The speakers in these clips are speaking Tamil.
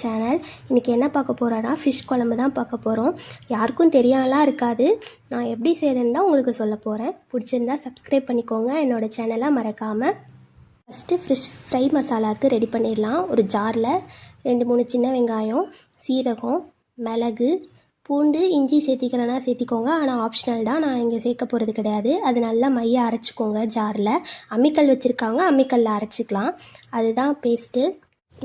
சேனல். இன்றைக்கி என்ன பார்க்க போகிறோன்னா ஃபிஷ் குழம்பு தான் பார்க்க போகிறோம். யாருக்கும் தெரியாமலாம் இருக்காது. நான் எப்படி செய்கிறேன்னு தான் உங்களுக்கு சொல்ல போகிறேன். பிடிச்சிருந்தா சப்ஸ்கிரைப் பண்ணிக்கோங்க என்னோடய சேனலை மறக்காமல். ஃபஸ்ட்டு ஃபிஷ் ஃப்ரை மசாலாவுக்கு ரெடி பண்ணிடலாம். ஒரு ஜாரில் 2-3 சின்ன வெங்காயம், சீரகம், மிளகு, பூண்டு, இஞ்சி சேர்த்திக்கிறேன்னா சேர்த்திக்கோங்க. ஆனால் ஆப்ஷனல் தான், நான் இங்கே சேர்க்க போகிறது கிடையாது. அது நல்லா மைய அரைச்சிக்கோங்க. ஜாரில் அம்மிக்கல் வச்சுருக்காங்க, அம்மிக்கல்லில் அரைச்சிக்கலாம். அதுதான் பேஸ்ட்டு.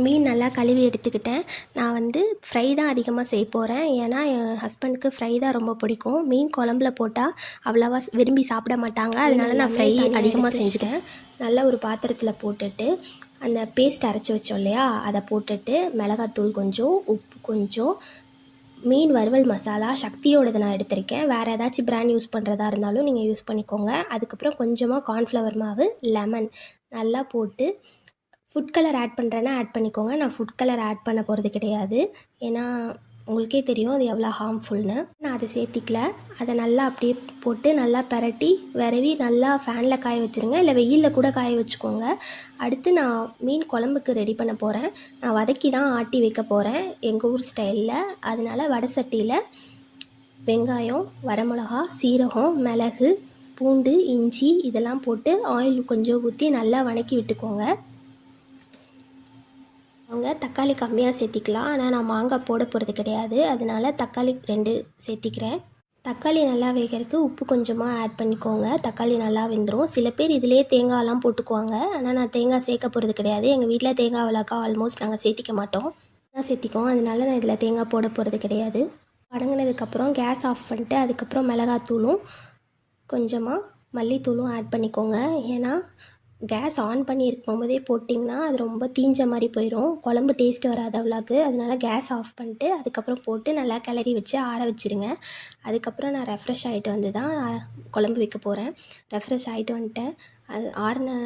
மீன் நல்லா கழுவி எடுத்துக்கிட்டேன். நான் ஃப்ரை தான் அதிகமாக செய்ய போகிறேன். ஏன்னா என் ஹஸ்பண்டுக்கு ஃப்ரை தான் ரொம்ப பிடிக்கும். மீன் குழம்புல போட்டால் அவ்வளோவா விரும்பி சாப்பிட மாட்டாங்க. அதனால நான் ஃப்ரை அதிகமாக செஞ்சுட்டேன். நல்லா ஒரு பாத்திரத்தில் போட்டுட்டு அந்த பேஸ்ட் அரைச்சி வச்சோம் இல்லையா, அதை போட்டுட்டு மிளகாத்தூள் கொஞ்சம், உப்பு கொஞ்சம், மீன் வறுவல் மசாலா சக்தியோடது நான் எடுத்திருக்கேன். வேறு ஏதாச்சும் பிராண்ட் யூஸ் பண்ணுறதா இருந்தாலும் நீங்கள் யூஸ் பண்ணிக்கோங்க. அதுக்கப்புறம் கொஞ்சமாக கார்ன்ஃப்ளவர் மாவு, லெமன் நல்லா போட்டு ஃபுட் கலர் ஆட் பண்ணுறேன்னா ஆட் பண்ணிக்கோங்க. நான் ஃபுட் கலர் ஆட் பண்ண போகிறது கிடையாது. ஏன்னா உங்களுக்கே தெரியும் அது எவ்வளோ ஹார்ம்ஃபுல்னு. நான் அதை சேர்த்திக்கல. அதை நல்லா அப்படியே போட்டு நல்லா பரட்டி விரவி நல்லா ஃபேனில் காய வச்சுருங்க, இல்லை வெயிலில் கூட காய வச்சுக்கோங்க. அடுத்து நான் மீன் குழம்புக்கு ரெடி பண்ண போகிறேன். நான் வதக்கி தான் ஆட்டி வைக்க போகிறேன் எங்கள் ஊர் ஸ்டைலில். அதனால் வடை சட்டியில் வெங்காயம், வரமிளகா, சீரகம், மிளகு, பூண்டு, இஞ்சி இதெல்லாம் போட்டு ஆயில் கொஞ்சம் ஊற்றி நல்லா வதக்கி விட்டுக்கோங்க. தக்காளி கம்மியாக சேர்த்திக்கலாம். ஆனால் நான் மாங்காய் போட போகிறது கிடையாது. அதனால் தக்காளி 2 சேர்த்திக்கிறேன். தக்காளி நல்லா வேகிறதுக்கு உப்பு கொஞ்சமாக ஆட் பண்ணிக்கோங்க. தக்காளி நல்லா வெந்துடும். சில பேர் இதிலே தேங்காயெலாம் போட்டுக்குவாங்க. ஆனால் நான் தேங்காய் சேர்க்க போகிறது கிடையாது. எங்கள் வீட்டில் தேங்காய் அவ்வளோக்கா ஆல்மோஸ்ட் நாங்கள் சேர்த்திக்க மாட்டோம். சேர்த்திக்குவோம். அதனால நான் இதில் தேங்காய் போட போகிறது கிடையாது. வதங்கினதுக்கப்புறம் கேஸ் ஆஃப் பண்ணிட்டு அதுக்கப்புறம் மிளகாத்தூளும் கொஞ்சமாக மல்லித்தூளும் ஆட் பண்ணிக்கோங்க. ஏன்னா கேஸ் ஆன் பண்ணி இருக்கும்போதே போட்டிங்கன்னா அது ரொம்ப தீஞ்ச மாதிரி போயிடும், குழம்பு டேஸ்ட் வராது அவ்வளோக்கு. அதனால கேஸ் ஆஃப் பண்ணிட்டு அதுக்கப்புறம் போட்டு நல்லா கிளறி வச்சு ஆற வச்சுருங்க. அதுக்கப்புறம் நான் ரெஃப்ரெஷ் ஆகிட்டு வந்து தான் குழம்பு வைக்க போகிறேன். ரெஃப்ரெஷ் ஆகிட்டு வந்துட்டேன். அது ஆறின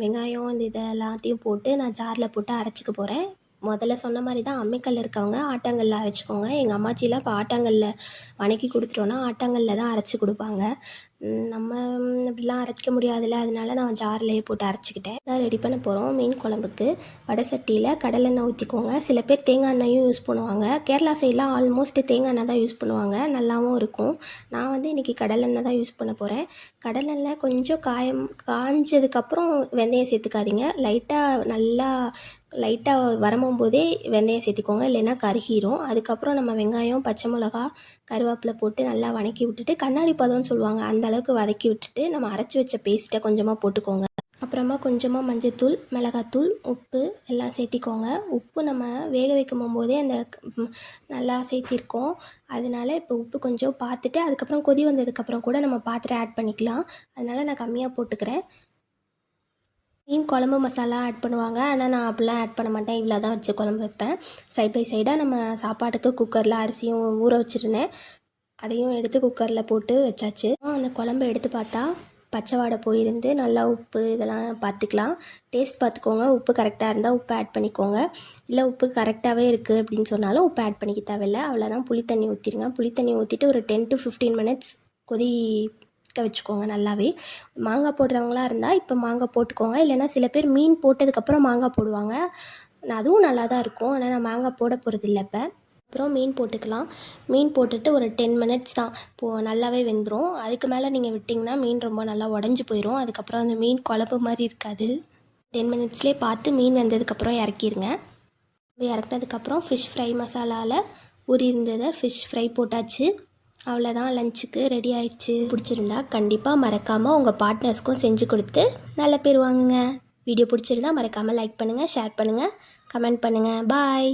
வெங்காயம் இது எல்லாத்தையும் போட்டு நான் ஜாரில் போட்டு அரைச்சிக்க போகிறேன். முதல்ல சொன்ன மாதிரி தான் அம்மிக்கல் இருக்கவங்க ஆட்டாங்கல்ல அரைச்சிக்கோங்க. எங்கள் அம்மாச்சிலாம் இப்போ ஆட்டாங்கல்ல வணக்கி கொடுத்துட்டோன்னா ஆட்டாங்கல்ல தான் அரைச்சி கொடுப்பாங்க. நம்ம இப்படிலாம் அரைக்க முடியாதுல்ல, அதனால நான் ஜார்லேயே போட்டு அரைச்சிக்கிட்டேன். இதான் ரெடி பண்ண போகிறோம் மீன் குழம்புக்கு. வடை சட்டியில் கடலெண்ணெய் ஊற்றிக்கோங்க. சில பேர் தேங்காய் எண்ணெயும் யூஸ் பண்ணுவாங்க. கேரளா சைடெலாம் ஆல்மோஸ்ட் தேங்காய் எண்ணெய் தான் யூஸ் பண்ணுவாங்க, நல்லாவும் இருக்கும். நான் இன்றைக்கி கடலெண்ணெய் தான் யூஸ் பண்ண போகிறேன். கடலெண்ணெய் கொஞ்சம் காஞ்சதுக்கப்புறம் வெந்தயம் சேர்த்துக்காதீங்க. லைட்டாக வரம்போதே வெந்தயம் சேர்த்திக்கோங்க, இல்லைன்னா கருகிரும். அதுக்கப்புறம் நம்ம வெங்காயம், பச்சை மிளகா, கருவேப்பிலை போட்டு நல்லா வதக்கி விட்டுட்டு கண்ணாடி பதம்னு சொல்லுவாங்க, அந்த அளவுக்கு வதக்கி விட்டுட்டு நம்ம அரைச்சி வச்ச பேஸ்ட்டை கொஞ்சமாக போட்டுக்கோங்க. அப்புறமா கொஞ்சமாக மஞ்சத்தூள், மிளகாத்தூள், உப்பு எல்லாம் சேர்த்திக்கோங்க. உப்பு நம்ம வேக வைக்கும் போதே அந்த நல்லா சேர்த்திருக்கோம். அதனால இப்போ உப்பு கொஞ்சம் பார்த்துட்டு அதுக்கப்புறம் கொதி வந்ததுக்கப்புறம் கூட நம்ம பார்த்துட்டு ஆட் பண்ணிக்கலாம். அதனால் நான் கம்மியாக போட்டுக்கிறேன். மீன் குழம்பு மசாலா ஆட் பண்ணுவாங்க, ஆனால் நான் அப்படிலாம் ஆட் பண்ண மாட்டேன். இவ்வளோ தான் வச்சு குழம்பு வைப்பேன். சைட் பை சைடாக நம்ம சாப்பாட்டுக்கு குக்கரில் அரிசியும் ஊற வச்சுருந்தேன், அதையும் எடுத்து குக்கரில் போட்டு வச்சாச்சு. அந்த குழம்பு எடுத்து பார்த்தா பச்சை வாடை போயிருந்து நல்லா உப்பு இதெல்லாம் பார்த்துக்கலாம். டேஸ்ட் பார்த்துக்கோங்க. உப்பு கரெக்டாக இருந்தால் உப்பு ஆட் பண்ணிக்கோங்க. இல்லை உப்பு கரெக்டாகவே இருக்குது அப்படின்னு சொன்னாலும் உப்பு ஆட் பண்ணிக்க தேவையில்லை. அவ்வளோதான். புளி தண்ணி ஊற்றிடுங்க. புளி தண்ணி ஊற்றிட்டு ஒரு 10 to 15 minutes வச்சுக்கோங்க நல்லாவே. மாங்காய் போடுறவங்களா இருந்தால் இப்போ மாங்காய் போட்டுக்கோங்க, இல்லைன்னா சில பேர் மீன் போட்டதுக்கப்புறம் மாங்காய் போடுவாங்க. அதுவும் நல்லா தான் இருக்கும். ஆனால் நான் மாங்காய் போட போகிறது இல்லை. இப்போ அப்புறம் மீன் போட்டுக்கலாம். மீன் போட்டுட்டு ஒரு 10 minutes தான் நல்லாவே வெந்துடும். அதுக்கு மேலே நீங்கள் விட்டிங்கன்னா மீன் ரொம்ப நல்லா உடஞ்சி போயிடும். அதுக்கப்புறம் அந்த மீன் குழம்பு மாதிரி இருக்காது. 10 minutesலேயே பார்த்து மீன் வெந்ததுக்கப்புறம் இறக்கிடுங்க. இறக்குனதுக்கப்புறம் ஃபிஷ் ஃப்ரை மசாலாவில் ஊறி இருந்ததை ஃபிஷ் ஃப்ரை போட்டாச்சு. அவ்வளோதான், லஞ்சுக்கு ரெடி ஆயிடுச்சு. பிடிச்சிருந்தா கண்டிப்பாக மறக்காமல் உங்கள் பார்ட்னர்ஸ்க்கும் செஞ்சு கொடுத்து நல்ல பேர் வாங்குங்க. வீடியோ பிடிச்சிருந்தா மறக்காமல் லைக் பண்ணுங்கள், ஷேர் பண்ணுங்கள், கமெண்ட் பண்ணுங்கள். பாய்.